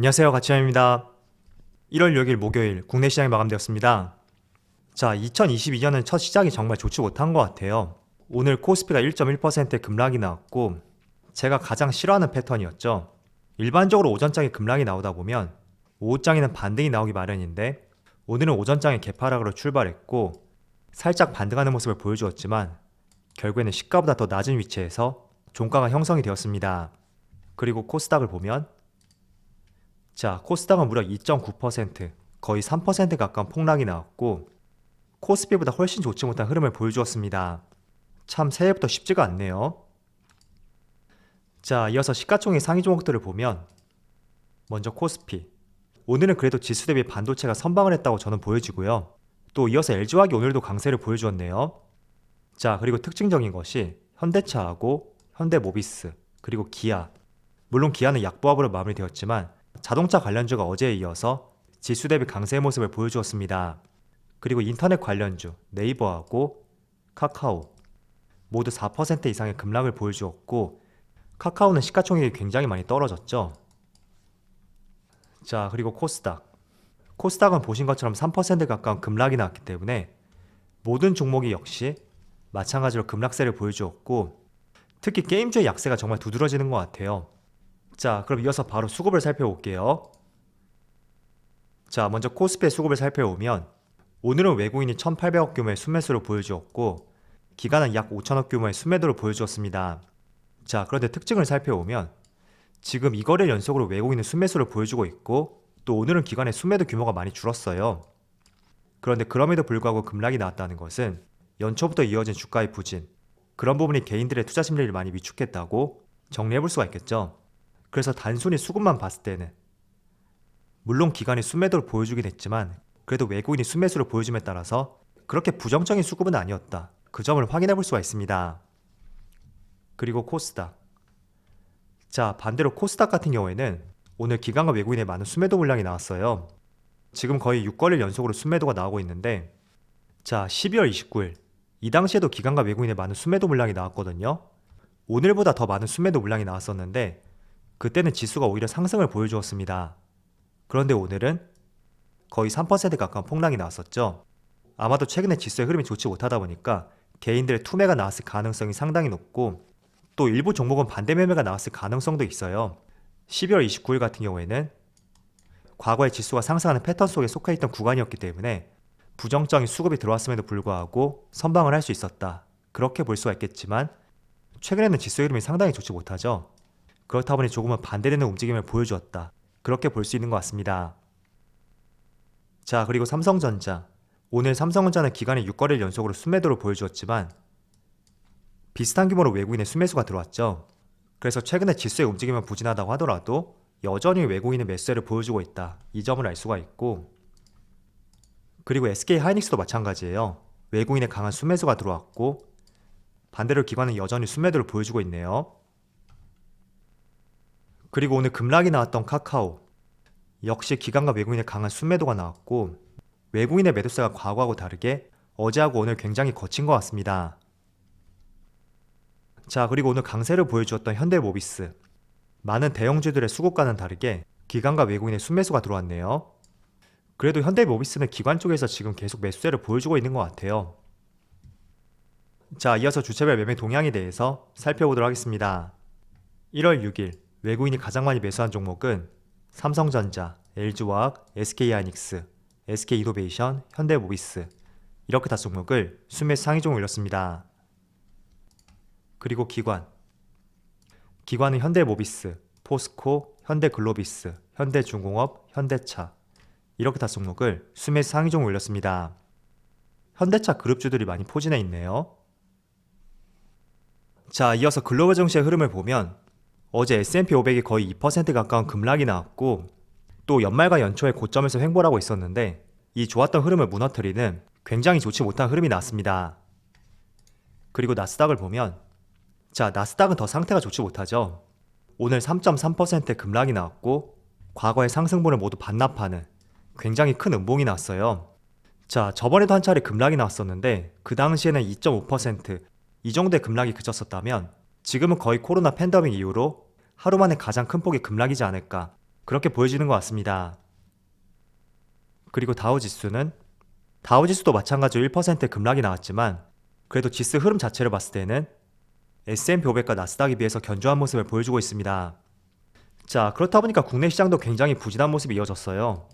안녕하세요, 가치현입니다. 1월 6일 목요일 국내 시장이 마감되었습니다. 자, 2022년은 첫 시작이 정말 좋지 못한 것 같아요. 오늘 코스피가 1.1%의 급락이 나왔고 제가 가장 싫어하는 패턴이었죠. 일반적으로 오전장에 급락이 나오다 보면 오후장에는 반등이 나오기 마련인데 오늘은 오전장에 개파락으로 출발했고 살짝 반등하는 모습을 보여주었지만 결국에는 시가보다 더 낮은 위치에서 종가가 형성이 되었습니다. 그리고 코스닥을 보면 자, 코스닥은 무려 2.9%, 거의 3% 가까운 폭락이 나왔고 코스피보다 훨씬 좋지 못한 흐름을 보여주었습니다. 참 새해부터 쉽지가 않네요. 자, 이어서 시가총액 상위 종목들을 보면 먼저 코스피. 오늘은 그래도 지수 대비 반도체가 선방을 했다고 저는 보여지고요. 또 이어서 LG화학이 오늘도 강세를 보여주었네요. 자, 그리고 특징적인 것이 현대차하고 현대모비스, 그리고 기아. 물론 기아는 약보합으로 마무리되었지만 자동차 관련주가 어제에 이어서 지수 대비 강세의 모습을 보여주었습니다. 그리고 인터넷 관련주 네이버하고 카카오 모두 4% 이상의 급락을 보여주었고 카카오는 시가총액이 굉장히 많이 떨어졌죠. 자, 그리고 코스닥은 보신 것처럼 3% 가까운 급락이 나왔기 때문에 모든 종목이 역시 마찬가지로 급락세를 보여주었고 특히 게임주의 약세가 정말 두드러지는 것 같아요. 자, 그럼 이어서 바로 수급을 살펴볼게요. 자, 먼저 코스피의 수급을 살펴보면 오늘은 외국인이 1,800억 규모의 순매수를 보여주었고 기관은 약 5천억 규모의 순매도를 보여주었습니다. 자, 그런데 특징을 살펴보면 지금 이거래 연속으로 외국인은 순매수를 보여주고 있고 또 오늘은 기관의 순매도 규모가 많이 줄었어요. 그런데 그럼에도 불구하고 급락이 나왔다는 것은 연초부터 이어진 주가의 부진, 그런 부분이 개인들의 투자 심리를 많이 위축했다고 정리해볼 수가 있겠죠. 그래서 단순히 수급만 봤을 때는 물론 기관이 순매도를 보여주긴 했지만 그래도 외국인이 순매수를 보여줌에 따라서 그렇게 부정적인 수급은 아니었다. 그 점을 확인해 볼 수가 있습니다. 그리고 코스닥. 자, 반대로 코스닥 같은 경우에는 오늘 기관과 외국인의 많은 순매도 물량이 나왔어요. 지금 거의 6거래일 연속으로 순매도가 나오고 있는데 자, 12월 29일 이 당시에도 기관과 외국인의 많은 순매도 물량이 나왔거든요. 오늘보다 더 많은 순매도 물량이 나왔었는데 그때는 지수가 오히려 상승을 보여주었습니다. 그런데 오늘은 거의 3% 가까운 폭락이 나왔었죠. 아마도 최근에 지수의 흐름이 좋지 못하다 보니까 개인들의 투매가 나왔을 가능성이 상당히 높고 또 일부 종목은 반대 매매가 나왔을 가능성도 있어요. 12월 29일 같은 경우에는 과거의 지수가 상승하는 패턴 속에 속해있던 구간이었기 때문에 부정적인 수급이 들어왔음에도 불구하고 선방을 할 수 있었다. 그렇게 볼 수가 있겠지만 최근에는 지수의 흐름이 상당히 좋지 못하죠. 그렇다 보니 조금은 반대되는 움직임을 보여주었다. 그렇게 볼 수 있는 것 같습니다. 자, 그리고 삼성전자. 오늘 삼성전자는 기간의 6거래일 연속으로 순매도를 보여주었지만 비슷한 규모로 외국인의 순매수가 들어왔죠. 그래서 최근에 지수의 움직임은 부진하다고 하더라도 여전히 외국인의 매수세를 보여주고 있다. 이 점을 알 수가 있고 그리고 SK하이닉스도 마찬가지예요. 외국인의 강한 순매수가 들어왔고 반대로 기관은 여전히 순매도를 보여주고 있네요. 그리고 오늘 급락이 나왔던 카카오. 역시 기관과 외국인의 강한 순매도가 나왔고 외국인의 매도세가 과거하고 다르게 어제하고 오늘 굉장히 거친 것 같습니다. 자, 그리고 오늘 강세를 보여주었던 현대모비스. 많은 대형주들의 수급과는 다르게 기관과 외국인의 순매수가 들어왔네요. 그래도 현대모비스는 기관 쪽에서 지금 계속 매수세를 보여주고 있는 것 같아요. 자, 이어서 주체별 매매 동향에 대해서 살펴보도록 하겠습니다. 1월 6일 외국인이 가장 많이 매수한 종목은 삼성전자, LG화학, SK하이닉스, SK이노베이션, 현대모비스 이렇게 5종목을 순매수 상위 종목 올렸습니다. 그리고 기관은 현대모비스, 포스코, 현대글로비스, 현대중공업, 현대차 이렇게 5종목을 순매수 상위 종목 올렸습니다. 현대차 그룹주들이 많이 포진해 있네요. 자, 이어서 글로벌 증시의 흐름을 보면 어제 S&P 500이 거의 2% 가까운 급락이 나왔고 또 연말과 연초에 고점에서 횡보하고 있었는데 이 좋았던 흐름을 무너뜨리는 굉장히 좋지 못한 흐름이 나왔습니다. 그리고 나스닥을 보면 자, 나스닥은 더 상태가 좋지 못하죠. 오늘 3.3% 급락이 나왔고 과거의 상승분을 모두 반납하는 굉장히 큰 음봉이 나왔어요. 자, 저번에도 한 차례 급락이 나왔었는데 그 당시에는 2.5% 이 정도의 급락이 그쳤었다면 지금은 거의 코로나 팬데믹 이후로 하루 만에 가장 큰 폭의 급락이지 않을까 그렇게 보여지는 것 같습니다. 그리고 다우지수도 마찬가지로 1%의 급락이 나왔지만 그래도 지수 흐름 자체를 봤을 때는 S&P 500과 나스닥에 비해서 견조한 모습을 보여주고 있습니다. 자, 그렇다 보니까 국내 시장도 굉장히 부진한 모습이 이어졌어요.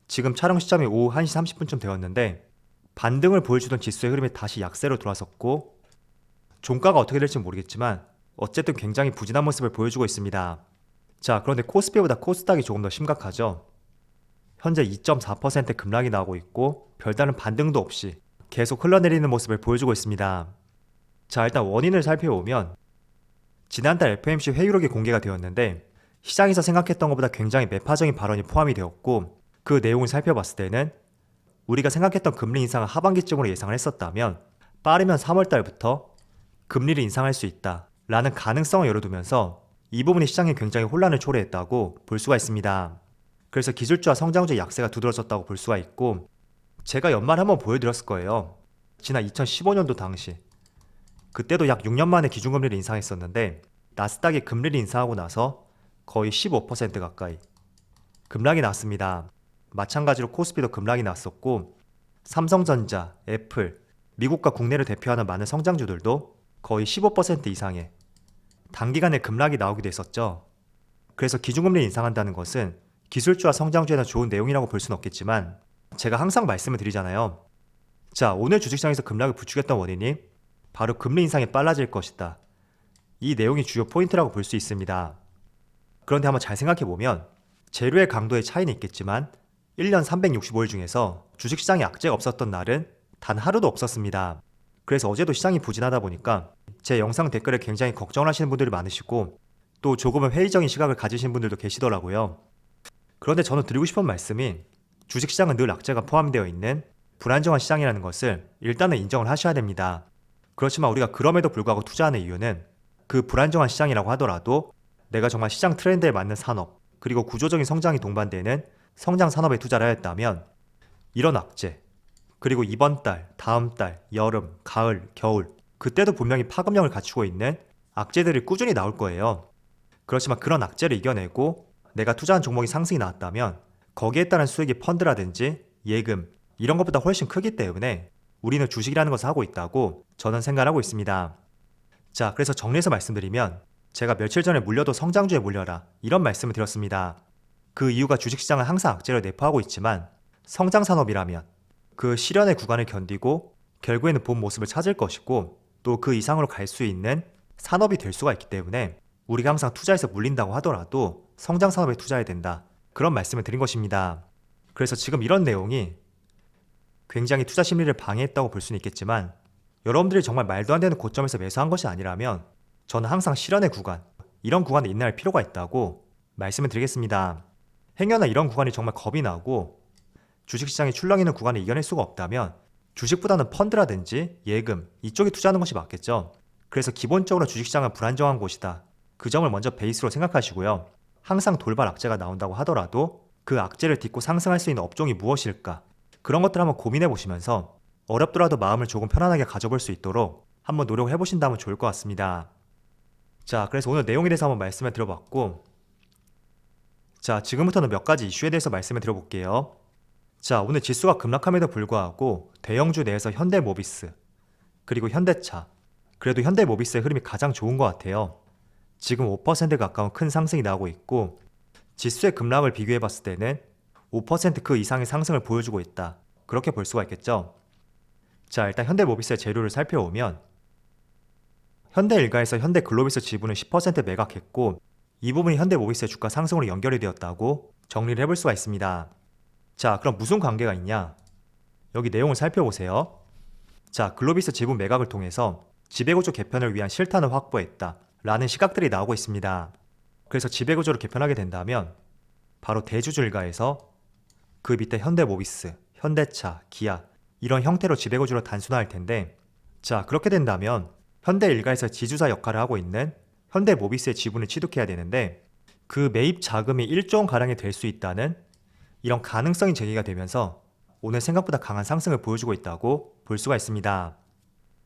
지금 촬영 시점이 오후 1시 30분쯤 되었는데 반등을 보여주던 지수의 흐름이 다시 약세로 돌아섰고 종가가 어떻게 될지 모르겠지만 어쨌든 굉장히 부진한 모습을 보여주고 있습니다. 자, 그런데 코스피보다 코스닥이 조금 더 심각하죠. 현재 2.4% 급락이 나오고 있고 별다른 반등도 없이 계속 흘러내리는 모습을 보여주고 있습니다. 자, 일단 원인을 살펴보면 지난달 FOMC 회의록이 공개가 되었는데 시장에서 생각했던 것보다 굉장히 매파적인 발언이 포함이 되었고 그 내용을 살펴봤을 때는 우리가 생각했던 금리 인상을 하반기쯤으로 예상을 했었다면 빠르면 3월달부터 금리를 인상할 수 있다 라는 가능성을 열어두면서 이 부분이 시장에 굉장히 혼란을 초래했다고 볼 수가 있습니다. 그래서 기술주와 성장주의 약세가 두드러졌다고 볼 수가 있고 제가 연말에 한번 보여드렸을 거예요. 지난 2015년도 당시 그때도 약 6년 만에 기준금리를 인상했었는데 나스닥이 금리를 인상하고 나서 거의 15% 가까이 급락이 났습니다. 마찬가지로 코스피도 급락이 났었고 삼성전자, 애플, 미국과 국내를 대표하는 많은 성장주들도 거의 15% 이상의 단기간에 급락이 나오기도 했었죠. 그래서 기준금리 인상한다는 것은 기술주와 성장주에는 좋은 내용이라고 볼 수는 없겠지만 제가 항상 말씀을 드리잖아요. 자, 오늘 주식시장에서 급락을 부추겼던 원인이 바로 금리 인상이 빨라질 것이다. 이 내용이 주요 포인트라고 볼 수 있습니다. 그런데 한번 잘 생각해보면 재료의 강도의 차이는 있겠지만 1년 365일 중에서 주식시장에 악재가 없었던 날은 단 하루도 없었습니다. 그래서 어제도 시장이 부진하다 보니까 제 영상 댓글에 굉장히 걱정을 하시는 분들이 많으시고 또 조금은 회의적인 시각을 가지신 분들도 계시더라고요. 그런데 저는 드리고 싶은 말씀이 주식시장은 늘 악재가 포함되어 있는 불안정한 시장이라는 것을 일단은 인정을 하셔야 됩니다. 그렇지만 우리가 그럼에도 불구하고 투자하는 이유는 그 불안정한 시장이라고 하더라도 내가 정말 시장 트렌드에 맞는 산업 그리고 구조적인 성장이 동반되는 성장 산업에 투자를 하였다면 이런 악재 그리고 이번 달, 다음 달, 여름, 가을, 겨울 그때도 분명히 파급력을 갖추고 있는 악재들이 꾸준히 나올 거예요. 그렇지만 그런 악재를 이겨내고 내가 투자한 종목이 상승이 나왔다면 거기에 따른 수익이 펀드라든지 예금 이런 것보다 훨씬 크기 때문에 우리는 주식이라는 것을 하고 있다고 저는 생각하고 있습니다. 자, 그래서 정리해서 말씀드리면 제가 며칠 전에 물려도 성장주에 물려라 이런 말씀을 드렸습니다. 그 이유가 주식시장은 항상 악재를 내포하고 있지만 성장산업이라면 그 시련의 구간을 견디고 결국에는 본 모습을 찾을 것이고 또 그 이상으로 갈 수 있는 산업이 될 수가 있기 때문에 우리가 항상 투자에서 물린다고 하더라도 성장산업에 투자해야 된다. 그런 말씀을 드린 것입니다. 그래서 지금 이런 내용이 굉장히 투자 심리를 방해했다고 볼 수는 있겠지만 여러분들이 정말 말도 안 되는 고점에서 매수한 것이 아니라면 저는 항상 시련의 구간, 이런 구간에 인내할 필요가 있다고 말씀을 드리겠습니다. 행여나 이런 구간이 정말 겁이 나고 주식시장이 출렁이는 구간을 이겨낼 수가 없다면 주식보다는 펀드라든지 예금 이쪽에 투자하는 것이 맞겠죠. 그래서 기본적으로 주식시장은 불안정한 곳이다. 그 점을 먼저 베이스로 생각하시고요. 항상 돌발 악재가 나온다고 하더라도 그 악재를 딛고 상승할 수 있는 업종이 무엇일까? 그런 것들 한번 고민해 보시면서 어렵더라도 마음을 조금 편안하게 가져볼 수 있도록 한번 노력을 해보신다면 좋을 것 같습니다. 자, 그래서 오늘 내용에 대해서 한번 말씀을 드려봤고 자, 지금부터는 몇 가지 이슈에 대해서 말씀을 드려볼게요. 자, 오늘 지수가 급락함에도 불구하고 대형주 내에서 현대모비스 그리고 현대차 그래도 현대모비스의 흐름이 가장 좋은 것 같아요. 지금 5% 가까운 큰 상승이 나오고 있고 지수의 급락을 비교해 봤을 때는 5% 그 이상의 상승을 보여주고 있다. 그렇게 볼 수가 있겠죠. 자, 일단 현대모비스의 재료를 살펴보면 현대일가에서 현대글로비스 지분을 10% 매각했고 이 부분이 현대모비스의 주가 상승으로 연결이 되었다고 정리를 해볼 수가 있습니다. 자, 그럼 무슨 관계가 있냐? 여기 내용을 살펴보세요. 자, 글로비스 지분 매각을 통해서 지배구조 개편을 위한 실탄을 확보했다 라는 시각들이 나오고 있습니다. 그래서 지배구조를 개편하게 된다면 바로 대주주 일가에서 그 밑에 현대모비스, 현대차, 기아 이런 형태로 지배구조를 단순화할 텐데 자, 그렇게 된다면 현대 일가에서 지주사 역할을 하고 있는 현대모비스의 지분을 취득해야 되는데 그 매입 자금이 1조 원가량이 될 수 있다는 이런 가능성이 제기가 되면서 오늘 생각보다 강한 상승을 보여주고 있다고 볼 수가 있습니다.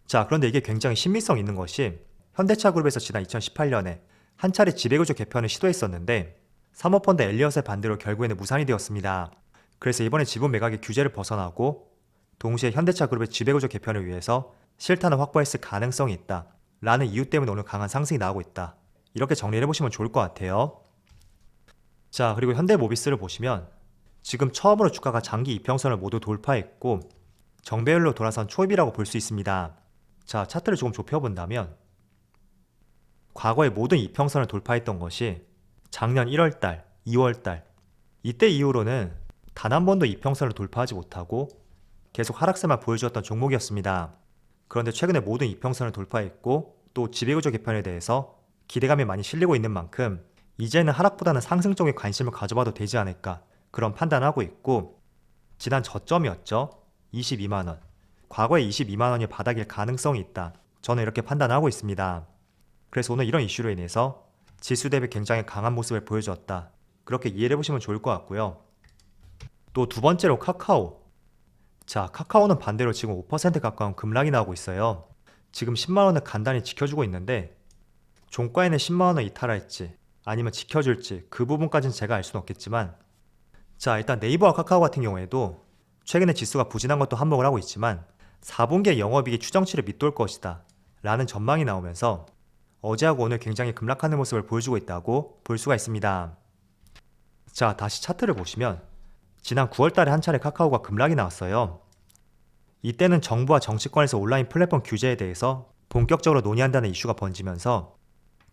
자, 그런데 이게 굉장히 신빙성 있는 것이 현대차 그룹에서 지난 2018년에 한 차례 지배구조 개편을 시도했었는데 사모펀드 엘리엇의 반대로 결국에는 무산이 되었습니다. 그래서 이번에 지분 매각의 규제를 벗어나고 동시에 현대차 그룹의 지배구조 개편을 위해서 실탄을 확보했을 가능성이 있다 라는 이유 때문에 오늘 강한 상승이 나오고 있다. 이렇게 정리를 해보시면 좋을 것 같아요. 자, 그리고 현대모비스를 보시면 지금 처음으로 주가가 장기 이평선을 모두 돌파했고 정배열로 돌아선 초입이라고 볼 수 있습니다. 자, 차트를 조금 좁혀본다면 과거의 모든 이평선을 돌파했던 것이 작년 1월달, 2월달 이때 이후로는 단 한 번도 이평선을 돌파하지 못하고 계속 하락세만 보여주었던 종목이었습니다. 그런데 최근에 모든 이평선을 돌파했고 또 지배구조 개편에 대해서 기대감이 많이 실리고 있는 만큼 이제는 하락보다는 상승 쪽에 관심을 가져봐도 되지 않을까 그런 판단하고 있고 지난 저점이었죠. 22만원. 과거에 22만원이 바닥일 가능성이 있다. 저는 이렇게 판단하고 있습니다. 그래서 오늘 이런 이슈로 인해서 지수 대비 굉장히 강한 모습을 보여주었다. 그렇게 이해를 해보시면 좋을 것 같고요. 또 두 번째로 카카오. 자, 카카오는 반대로 지금 5% 가까운 급락이 나오고 있어요. 지금 10만원을 간단히 지켜주고 있는데 종가에는 10만원을 이탈할지 아니면 지켜줄지 그 부분까지는 제가 알 수는 없겠지만 자, 일단 네이버와 카카오 같은 경우에도 최근에 지수가 부진한 것도 한몫을 하고 있지만 4분기에 영업이익이 추정치를 밑돌 것이다 라는 전망이 나오면서 어제하고 오늘 굉장히 급락하는 모습을 보여주고 있다고 볼 수가 있습니다. 자, 다시 차트를 보시면 지난 9월달에 한 차례 카카오가 급락이 나왔어요. 이때는 정부와 정치권에서 온라인 플랫폼 규제에 대해서 본격적으로 논의한다는 이슈가 번지면서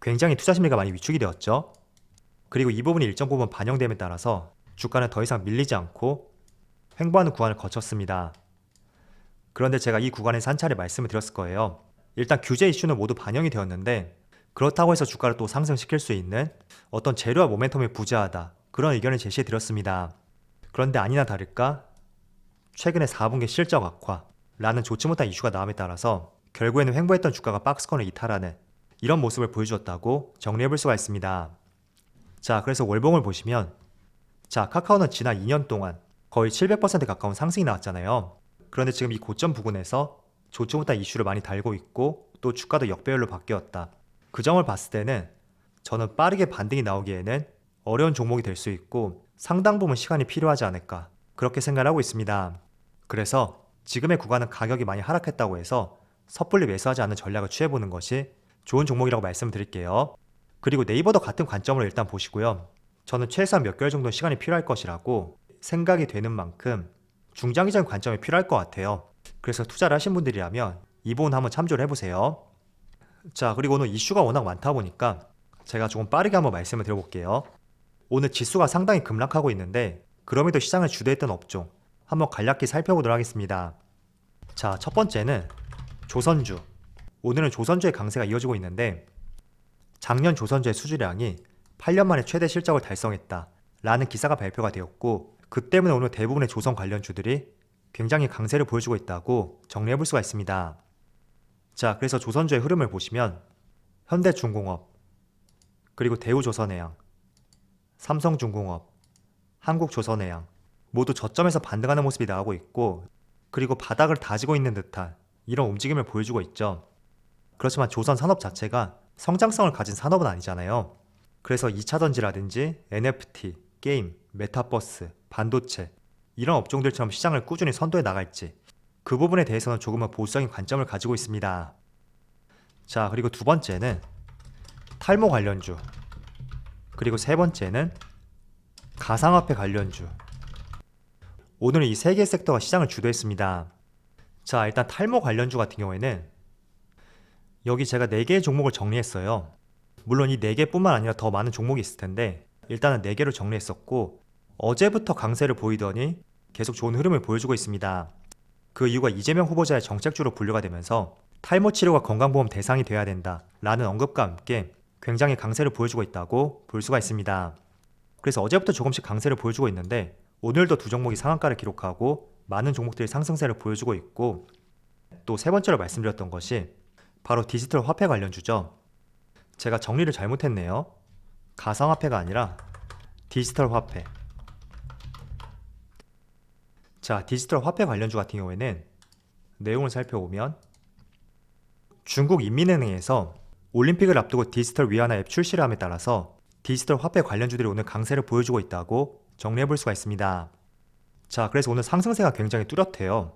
굉장히 투자 심리가 많이 위축이 되었죠. 그리고 이 부분이 일정 부분 반영됨에 따라서 주가는 더 이상 밀리지 않고 횡보하는 구간을 거쳤습니다. 그런데 제가 이 구간에서 한 차례 말씀을 드렸을 거예요. 일단 규제 이슈는 모두 반영이 되었는데 그렇다고 해서 주가를 또 상승시킬 수 있는 어떤 재료와 모멘텀이 부재하다 그런 의견을 제시해 드렸습니다. 그런데 아니나 다를까 최근에 4분기 실적 악화라는 좋지 못한 이슈가 나옴에 따라서 결국에는 횡보했던 주가가 박스권을 이탈하는 이런 모습을 보여주었다고 정리해볼 수가 있습니다. 자, 그래서 월봉을 보시면 자, 카카오는 지난 2년 동안 거의 700% 가까운 상승이 나왔잖아요. 그런데 지금 이 고점 부근에서 좋지 못한 이슈를 많이 달고 있고 또 주가도 역배열로 바뀌었다. 그 점을 봤을 때는 저는 빠르게 반등이 나오기에는 어려운 종목이 될 수 있고 상당 부분 시간이 필요하지 않을까 그렇게 생각을 하고 있습니다. 그래서 지금의 구간은 가격이 많이 하락했다고 해서 섣불리 매수하지 않는 전략을 취해보는 것이 좋은 종목이라고 말씀드릴게요. 그리고 네이버도 같은 관점으로 일단 보시고요. 저는 최소한 몇 개월 정도 시간이 필요할 것이라고 생각이 되는 만큼 중장기적인 관점이 필요할 것 같아요. 그래서 투자를 하신 분들이라면 이 부분 한번 참조를 해보세요. 자, 그리고 오늘 이슈가 워낙 많다 보니까 제가 조금 빠르게 한번 말씀을 드려볼게요. 오늘 지수가 상당히 급락하고 있는데 그럼에도 시장을 주도했던 업종 한번 간략히 살펴보도록 하겠습니다. 자, 첫 번째는 조선주. 오늘은 조선주의 강세가 이어지고 있는데 작년 조선주의 수주량이 8년 만에 최대 실적을 달성했다 라는 기사가 발표가 되었고 그 때문에 오늘 대부분의 조선 관련주들이 굉장히 강세를 보여주고 있다고 정리해볼 수가 있습니다. 자, 그래서 조선주의 흐름을 보시면 현대중공업, 그리고 대우조선해양, 삼성중공업, 한국조선해양 모두 저점에서 반등하는 모습이 나오고 있고 그리고 바닥을 다지고 있는 듯한 이런 움직임을 보여주고 있죠. 그렇지만 조선 산업 자체가 성장성을 가진 산업은 아니잖아요. 그래서 2차전지라든지 NFT, 게임, 메타버스, 반도체 이런 업종들처럼 시장을 꾸준히 선도해 나갈지 그 부분에 대해서는 조금은 보수적인 관점을 가지고 있습니다. 자, 그리고 두 번째는 탈모 관련주, 그리고 세 번째는 가상화폐 관련주. 오늘 이 세 개 섹터가 시장을 주도했습니다. 자, 일단 탈모 관련주 같은 경우에는 여기 제가 4개의 종목을 정리했어요. 물론 이 4개뿐만 아니라 더 많은 종목이 있을 텐데 일단은 4개로 정리했었고 어제부터 강세를 보이더니 계속 좋은 흐름을 보여주고 있습니다. 그 이유가 이재명 후보자의 정책주로 분류가 되면서 탈모 치료가 건강보험 대상이 돼야 된다 라는 언급과 함께 굉장히 강세를 보여주고 있다고 볼 수가 있습니다. 그래서 어제부터 조금씩 강세를 보여주고 있는데 오늘도 두 종목이 상한가를 기록하고 많은 종목들이 상승세를 보여주고 있고 또 세 번째로 말씀드렸던 것이 바로 디지털 화폐 관련주죠. 제가 정리를 잘못했네요. 가상화폐가 아니라 디지털 화폐. 자, 디지털 화폐 관련주 같은 경우에는 내용을 살펴보면 중국 인민은행에서 올림픽을 앞두고 디지털 위안화 앱 출시를 함에 따라서 디지털 화폐 관련주들이 오늘 강세를 보여주고 있다고 정리해볼 수가 있습니다. 자, 그래서 오늘 상승세가 굉장히 뚜렷해요.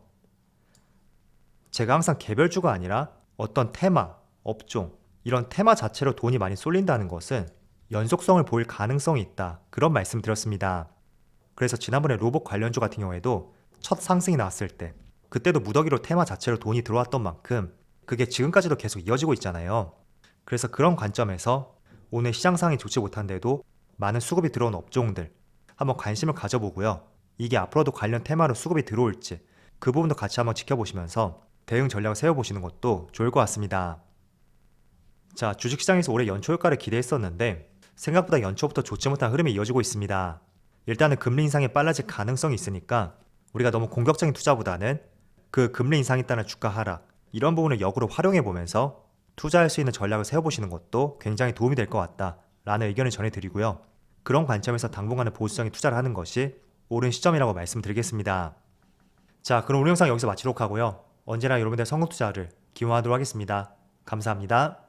제가 항상 개별주가 아니라 어떤 테마, 업종, 이런 테마 자체로 돈이 많이 쏠린다는 것은 연속성을 보일 가능성이 있다, 그런 말씀 드렸습니다. 그래서 지난번에 로봇 관련주 같은 경우에도 첫 상승이 나왔을 때 그때도 무더기로 테마 자체로 돈이 들어왔던 만큼 그게 지금까지도 계속 이어지고 있잖아요. 그래서 그런 관점에서 오늘 시장 상황이 좋지 못한데도 많은 수급이 들어온 업종들 한번 관심을 가져보고요. 이게 앞으로도 관련 테마로 수급이 들어올지 그 부분도 같이 한번 지켜보시면서 대응 전략을 세워보시는 것도 좋을 것 같습니다. 자, 주식시장에서 올해 연초 효과를 기대했었는데 생각보다 연초부터 좋지 못한 흐름이 이어지고 있습니다. 일단은 금리 인상이 빨라질 가능성이 있으니까 우리가 너무 공격적인 투자보다는 그 금리 인상에 따른 주가 하락, 이런 부분을 역으로 활용해 보면서 투자할 수 있는 전략을 세워보시는 것도 굉장히 도움이 될 것 같다라는 의견을 전해드리고요. 그런 관점에서 당분간은 보수적인 투자를 하는 것이 옳은 시점이라고 말씀드리겠습니다. 자, 그럼 오늘 영상 여기서 마치도록 하고요. 언제나 여러분들의 성공 투자를 기원하도록 하겠습니다. 감사합니다.